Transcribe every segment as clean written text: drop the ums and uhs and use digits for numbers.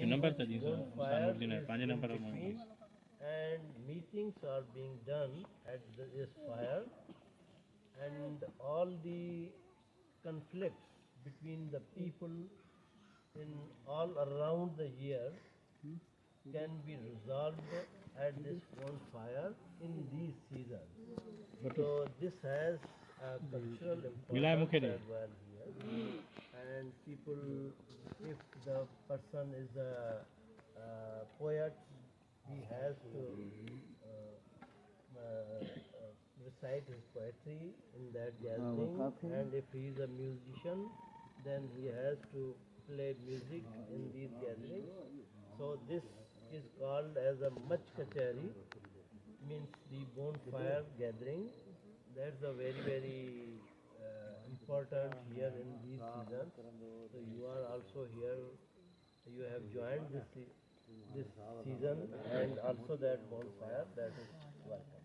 number था जी sir bonfire सामुद्दीन है is 5 in number of between, and meetings are being done at this fire, and all the conflicts between the people in all around the year can be resolved at this bonfire in these seasons. So this has a cultural importance as well here, and people, if the person is a poet, he has to recite his poetry in that gathering, and if he is a musician, then he has to play music in these gatherings. So this is called as a Mach Kachari, means the bonfire gathering. That's a very important here in these seasons. So you are also here. You have joined this season, and also that bonfire. That is welcome.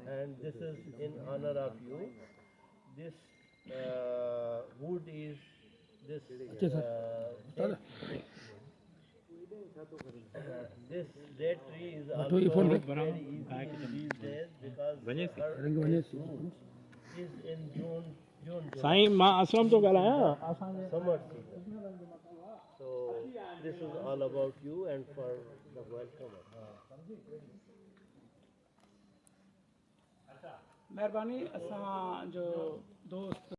And this is in honor of you. This wood is this. This date tree is also very easy these days because is in June. Sai मां असलम तो ॻाल्हायां Summer season. So this is all about you and for the welcomer. महिरबानी असां जो दोस्त